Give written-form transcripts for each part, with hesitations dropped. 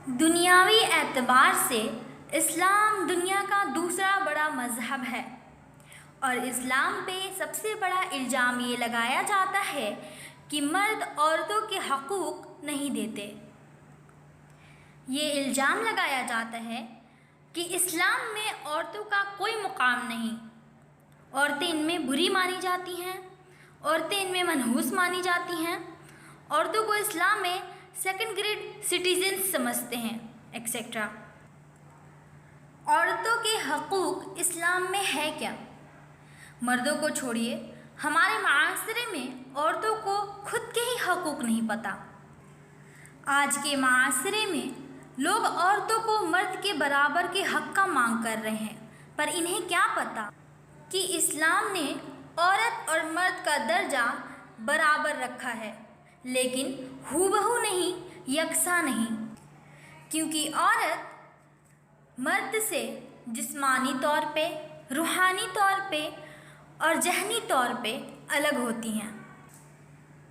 دنیاوی اعتبار سے اسلام دنیا کا دوسرا بڑا مذہب ہے اور اسلام پہ سب سے بڑا الزام یہ لگایا جاتا ہے کہ مرد عورتوں کے حقوق نہیں دیتے۔ یہ الزام لگایا جاتا ہے کہ اسلام میں عورتوں کا کوئی مقام نہیں، عورتیں ان میں بری مانی جاتی ہیں، عورتیں ان میں منحوس مانی جاتی ہیں، عورتوں کو اسلام میں سیکنڈ گریڈ سٹیزنز سمجھتے ہیں ایکسیٹرا۔ عورتوں کے حقوق اسلام میں ہے کیا؟ مردوں کو چھوڑیے، ہمارے معاشرے میں عورتوں کو خود کے ہی حقوق نہیں پتہ۔ آج کے معاشرے میں لوگ عورتوں کو مرد کے برابر کے حق کا مانگ کر رہے ہیں، پر انہیں کیا پتہ کہ اسلام نے عورت اور مرد کا درجہ برابر رکھا ہے، لیکن ہو بہو نہیں، یکساں نہیں، کیونکہ عورت مرد سے جسمانی طور پہ، روحانی طور پہ اور ذہنی طور پہ الگ ہوتی ہیں۔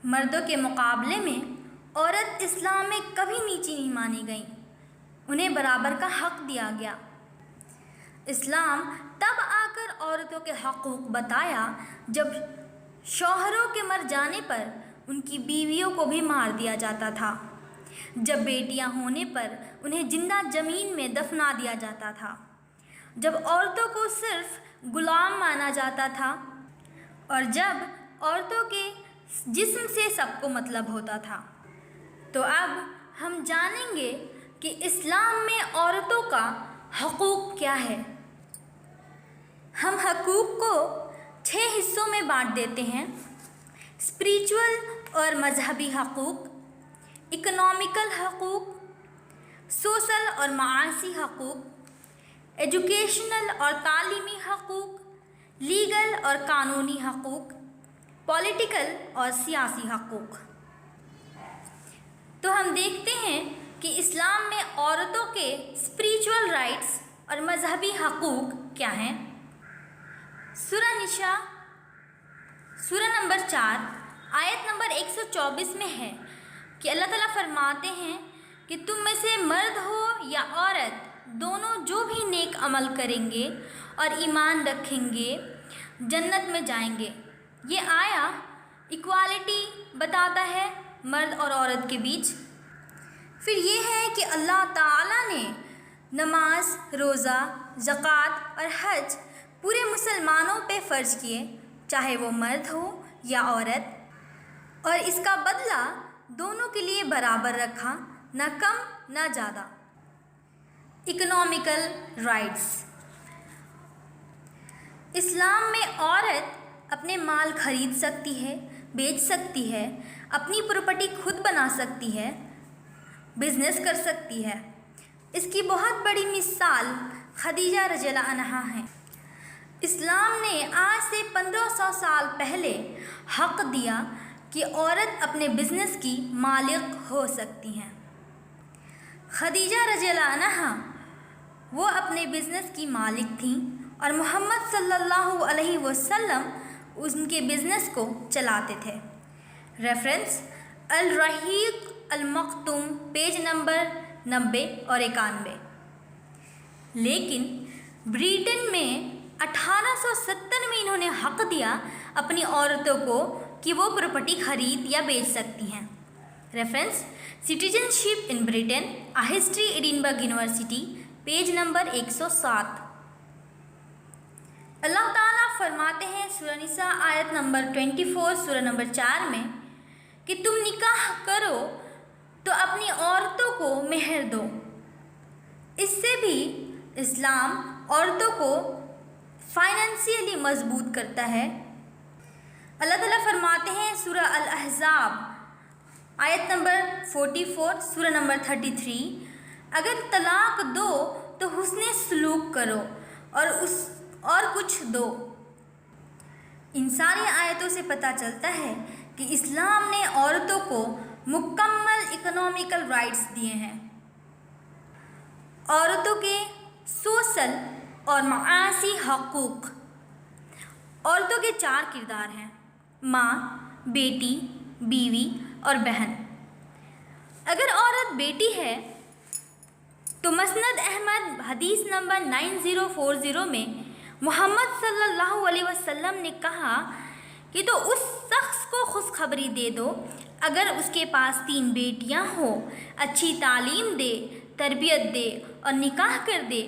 مردوں کے مقابلے میں عورت اسلام میں کبھی نیچی نہیں مانی گئیں، انہیں برابر کا حق دیا گیا۔ اسلام تب آ کر عورتوں کے حقوق بتایا جب شوہروں کے مر جانے پر ان کی بیویوں کو بھی مار دیا جاتا تھا، جب بیٹیاں ہونے پر انہیں زندہ زمین میں دفنا دیا جاتا تھا، جب عورتوں کو صرف غلام مانا جاتا تھا اور جب عورتوں کے جسم سے سب کو مطلب ہوتا تھا۔ تو اب ہم جانیں گے کہ اسلام میں عورتوں کا حقوق کیا ہے۔ ہم حقوق کو 6 حصوں میں بانٹ دیتے ہیں: اسپریچول اور مذہبی حقوق، اکنامیکل حقوق، سوشل اور معاشی حقوق، ایجوکیشنل اور تعلیمی حقوق، لیگل اور قانونی حقوق، پولیٹیکل اور سیاسی حقوق۔ تو ہم دیکھتے ہیں کہ اسلام میں عورتوں کے اسپریچول رائٹس اور مذہبی حقوق کیا ہیں۔ سورہ نساء سورہ نمبر 4 آیت نمبر 124 میں ہے کہ اللہ تعالیٰ فرماتے ہیں کہ تم میں سے مرد ہو یا عورت، دونوں جو بھی نیک عمل کریں گے اور ایمان رکھیں گے جنت میں جائیں گے۔ یہ آیا ایکوالٹی بتاتا ہے مرد اور عورت کے بیچ۔ پھر یہ ہے کہ اللہ تعالیٰ نے نماز، روزہ، زکوٰۃ اور حج پورے مسلمانوں پہ فرض کیے، چاہے وہ مرد ہو یا عورت، اور اس کا بدلہ دونوں کے لیے برابر رکھا، نہ کم نہ زیادہ۔ Economical rights. اسلام میں عورت اپنے مال خرید سکتی ہے، بیچ سکتی ہے، اپنی پراپرٹی خود بنا سکتی ہے، بزنس کر سکتی ہے۔ اس کی بہت بڑی مثال خدیجہ رضی اللہ عنہا ہے۔ اسلام نے آج سے 1500 سال پہلے حق دیا کہ عورت اپنے بزنس کی مالک ہو سکتی ہیں۔ خدیجہ رضی اللہ عنہا وہ اپنے بزنس کی مالک تھیں اور محمد صلی اللہ علیہ وسلم ان کے بزنس کو چلاتے تھے۔ ریفرنس: الرحیق المختوم، پیج نمبر 90 اور 91۔ لیکن برٹن میں 1870 میں انہوں نے حق دیا اپنی عورتوں کو کہ وہ پراپرٹی خرید یا بیچ سکتی ہیں۔ Reference: citizenship in Britain, a history, Edinburgh university, page number 107۔ اللہ تعالیٰ فرماتے ہیں سورہ نساء آیت نمبر 24 سورہ نمبر 4 میں کہ تم نکاح کرو تو اپنی عورتوں کو مہر دو۔ اس سے بھی اسلام عورتوں کو فائنینشیلی مضبوط کرتا ہے۔ اللہ تعالیٰ فرماتے ہیں سورہ الاحزاب آیت نمبر 44 سورہ نمبر 33، اگر طلاق دو تو حسن سلوک کرو اور کچھ دو۔ ان ساری آیتوں سے پتہ چلتا ہے کہ اسلام نے عورتوں کو مکمل اکنامیکل رائٹس دیے ہیں۔ عورتوں کے سوشل اور معاشی حقوق۔ عورتوں کے 4 کردار ہیں: ماں، بیٹی، بیوی اور بہن۔ اگر عورت بیٹی ہے تو مسند احمد حدیث نمبر 9040 میں محمد صلی اللہ علیہ وسلم نے کہا کہ تو اس شخص کو خوشخبری دے دو اگر اس کے پاس 3 بیٹیاں ہوں، اچھی تعلیم دے، تربیت دے اور نکاح کر دے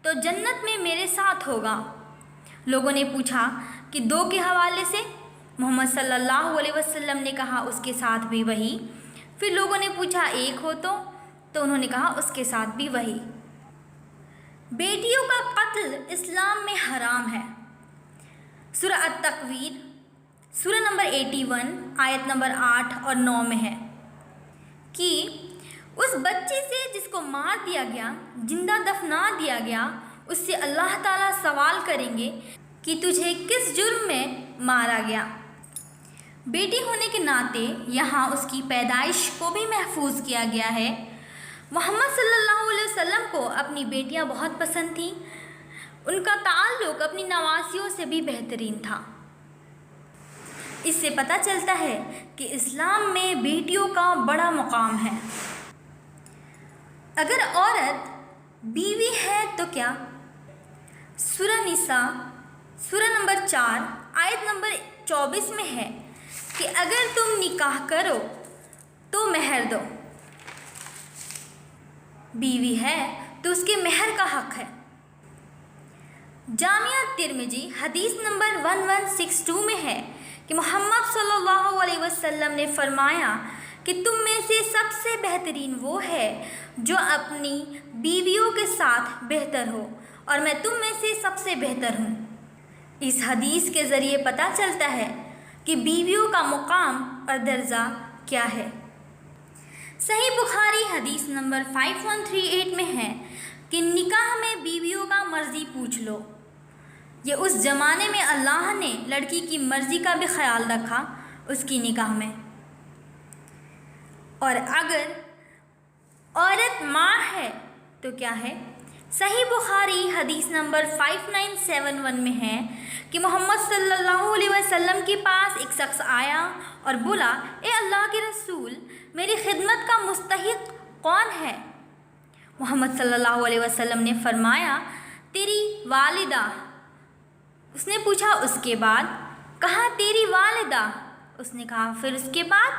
تو جنت میں میرے ساتھ ہوگا۔ لوگوں نے پوچھا کہ 2 کے حوالے سے؟ محمد صلی اللہ علیہ وسلم نے کہا اس کے ساتھ بھی وہی۔ پھر لوگوں نے پوچھا 1 ہو تو انہوں نے کہا اس کے ساتھ بھی وہی۔ بیٹیوں کا قتل اسلام میں حرام ہے۔ سورہ التکویر سورہ نمبر 81 آیت نمبر 8 اور 9 میں ہے کہ اس بچے سے جس کو مار دیا گیا، زندہ دفنا دیا گیا، اس سے اللہ تعالیٰ سوال کریں گے کہ تجھے کس جرم میں مارا گیا۔ بیٹی ہونے کے ناطے یہاں اس کی پیدائش کو بھی محفوظ کیا گیا ہے۔ محمد صلی اللہ علیہ وسلم کو اپنی بیٹیاں بہت پسند تھیں، ان کا تعلق اپنی نواسیوں سے بھی بہترین تھا۔ اس سے پتہ چلتا ہے کہ اسلام میں بیٹیوں کا بڑا مقام ہے۔ اگر عورت بیوی ہے تو کیا؟ سورہ نساء سورہ نمبر 4 آیت نمبر 24 میں ہے کہ اگر تم نکاح کرو تو مہر دو۔ بیوی ہے تو اس کے مہر کا حق ہے۔ جامعہ ترمذی حدیث نمبر 1162 میں ہے کہ محمد صلی اللہ علیہ وسلم نے فرمایا کہ تم میں سے سب سے بہترین وہ ہے جو اپنی بیویوں کے ساتھ بہتر ہو، اور میں تم میں سے سب سے بہتر ہوں۔ اس حدیث کے ذریعے پتہ چلتا ہے کہ بیویوں کا مقام اور درجہ کیا ہے۔ صحیح بخاری حدیث نمبر 5138 میں ہے کہ نکاح میں بیویوں کا مرضی پوچھ لو۔ یہ اس زمانے میں اللہ نے لڑکی کی مرضی کا بھی خیال رکھا اس کی نکاح میں۔ اور اگر عورت ماں ہے تو کیا ہے؟ صحیح بخاری حدیث نمبر 5971 میں ہے کہ محمد صلی اللہ علیہ وسلم کے پاس ایک شخص آیا اور بولا، اے اللہ کے رسول، میری خدمت کا مستحق کون ہے؟ محمد صلی اللہ علیہ وسلم نے فرمایا، تیری والدہ۔ اس نے پوچھا اس کے بعد؟ کہا تیری والدہ۔ اس نے کہا پھر اس کے بعد؟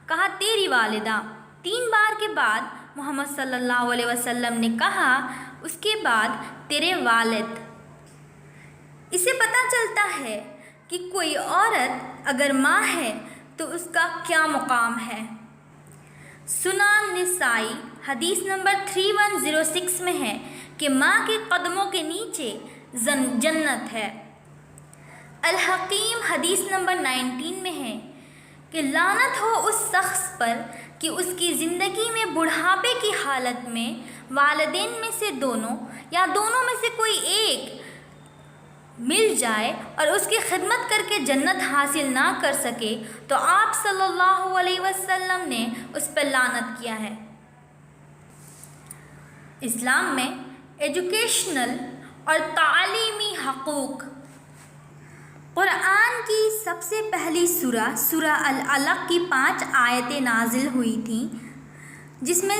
کہا تیری والدہ۔ 3 بار کے بعد محمد صلی اللہ علیہ وسلم نے کہا اس کے بعد تیرے والد۔ اسے پتہ چلتا ہے کہ کوئی عورت اگر ماں ہے تو اس کا کیا مقام ہے۔ سنن نسائی حدیث نمبر 3106 میں ہے کہ ماں کے قدموں کے نیچے جنت ہے۔ الحکیم حدیث نمبر 19 میں ہے کہ لعنت ہو اس شخص پر کہ اس کی زندگی میں بڑھاپے کی حالت میں والدین میں سے دونوں یا دونوں میں سے کوئی ایک مل جائے اور اس کی خدمت کر کے جنت حاصل نہ کر سکے تو آپ صلی اللہ علیہ وسلم نے اس پر لعنت کیا ہے۔ اسلام میں ایجوکیشنل اور تعلیمی حقوق۔ قرآن کی سب سے پہلی سورہ العلق کی 5 آیتیں نازل ہوئی تھیں، جس میں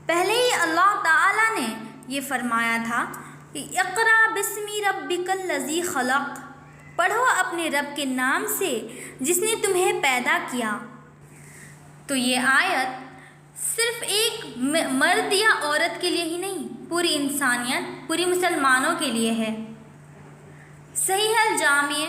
پہلے ہی اللہ تعالیٰ نے یہ فرمایا تھا کہ اقرا بسم ربک الذی خلق، پڑھو اپنے رب کے نام سے جس نے تمہیں پیدا کیا۔ تو یہ آیت صرف ایک مرد یا عورت کے لیے ہی نہیں، پوری انسانیت، پوری مسلمانوں کے لیے ہے۔ صحیح الجامع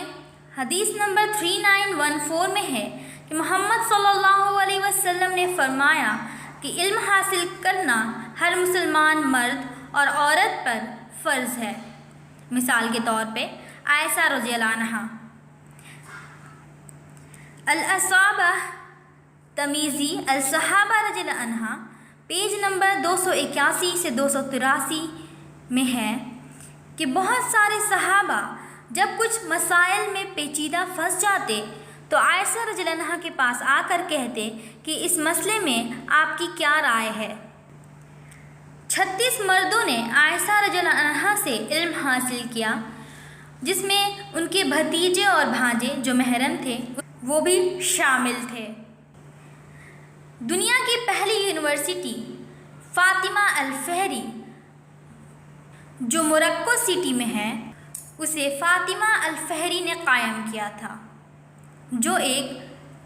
حدیث نمبر 3914 میں ہے کہ محمد صلی اللہ علیہ وسلم نے فرمایا کہ علم حاصل کرنا ہر مسلمان مرد اور عورت پر فرض ہے۔ مثال کے طور پہ عائشہ رضی اللہ عنہا، الاصابہ تمیزی الصحابہ رضی اللہ عنہا پیج نمبر 281 سے 283 میں ہے کہ بہت سارے صحابہ جب کچھ مسائل میں پیچیدہ پھنس جاتے تو عائشہ رضی اللہ عنہا کے پاس آ کر کہتے کہ اس مسئلے میں آپ کی کیا رائے ہے۔ 36 مردوں نے عائشہ رضی اللہ عنہا سے علم حاصل کیا، جس میں ان کے بھتیجے اور بھانجے جو محرم تھے وہ بھی شامل تھے۔ دنیا کی پہلی یونیورسٹی فاطمہ الفہری جو موروکو سٹی میں ہے، اسے فاطمہ الفہری نے قائم کیا تھا، جو ایک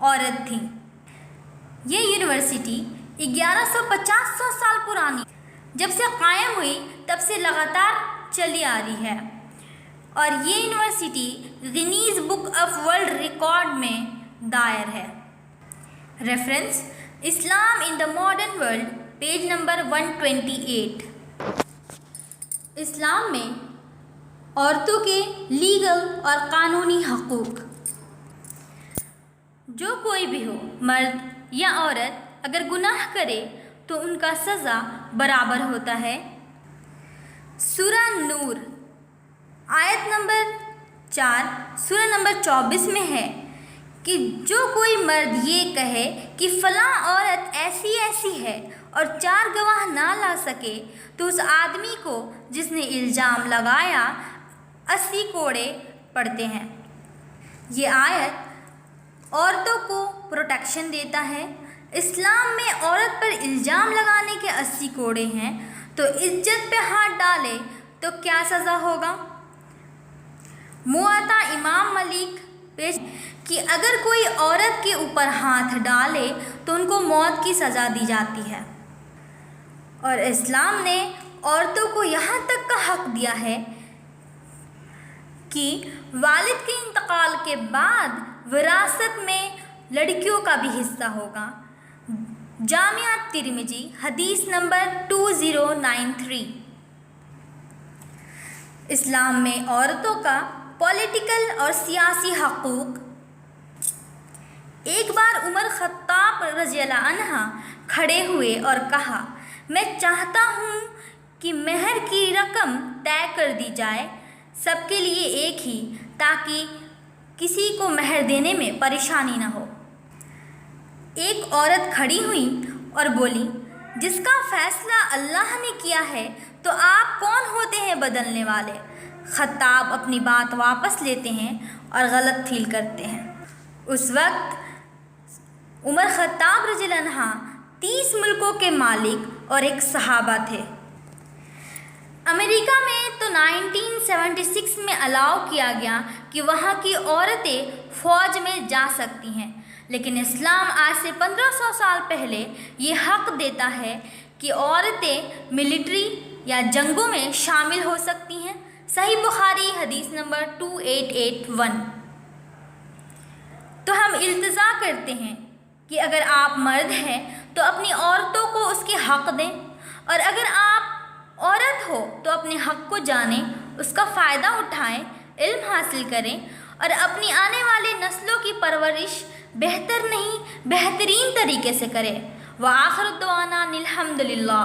عورت تھی۔ یہ یونیورسٹی 1150 سال پرانی جب سے قائم ہوئی تب سے لگاتار چلی آ رہی ہے، اور یہ university Guinness book of world record میں دائر ہے۔ Reference: Islam in the modern world, page number 128۔ اسلام میں عورتوں کے لیگل اور قانونی حقوق۔ جو کوئی بھی ہو، مرد یا عورت، اگر گناہ کرے تو ان کا سزا برابر ہوتا ہے۔ سورہ نور آیت نمبر 4 سورہ نمبر 24 میں ہے کہ جو کوئی مرد یہ کہے کہ فلاں عورت ایسی ایسی ہے اور 4 گواہ نہ لا سکے تو اس آدمی کو جس نے الزام لگایا 80 کوڑے پڑتے ہیں۔ یہ آیت عورتوں کو پروٹیکشن دیتا ہے۔ اسلام میں عورت پر الزام لگانے کے 80 کوڑے ہیں، تو عزت پہ ہاتھ ڈالے تو کیا سزا ہوگا؟ موطا امام مالک پیش کہ اگر کوئی عورت کے اوپر ہاتھ ڈالے تو ان کو موت کی سزا دی جاتی ہے، اور اسلام نے عورتوں کو یہاں تک کا حق دیا ہے کہ والد کے انتقال کے بعد وراثت میں لڑکیوں کا بھی حصہ ہوگا۔ جامعہ ترمذی حدیث نمبر 2093۔ اسلام میں عورتوں کا پولیٹیکل اور سیاسی حقوق۔ ایک بار عمر خطاب رضی اللہ عنہ کھڑے ہوئے اور کہا، میں چاہتا ہوں کہ مہر کی رقم طے کر دی جائے، سب کے لیے ایک ہی، تاکہ کسی کو مہر دینے میں پریشانی نہ ہو۔ ایک عورت کھڑی ہوئی اور بولی، جس کا فیصلہ اللہ نے کیا ہے تو آپ کون ہوتے ہیں بدلنے والے؟ خطاب اپنی بات واپس لیتے ہیں اور غلط فیل کرتے ہیں۔ اس وقت عمر خطاب رضی اللہ عنہ 30 ملکوں کے مالک اور ایک صحابہ تھے۔ امریکہ میں تو 1976 میں الاؤ کیا گیا کہ وہاں کی عورتیں فوج میں جا سکتی ہیں، لیکن اسلام آج سے 1500 سال پہلے یہ حق دیتا ہے کہ عورتیں ملٹری یا جنگوں میں شامل ہو سکتی ہیں۔ صحیح بخاری حدیث نمبر 2881۔ تو ہم التجا کرتے ہیں کہ اگر آپ مرد ہیں تو اپنی عورتوں کو اس کے حق دیں، اور اگر آپ عورت ہو تو اپنے حق کو جانیں، اس کا فائدہ اٹھائیں، علم حاصل کریں اور اپنی آنے والی نسلوں کی پرورش بہترین طریقے سے کریں۔ وآخر دعوانا الحمدللہ۔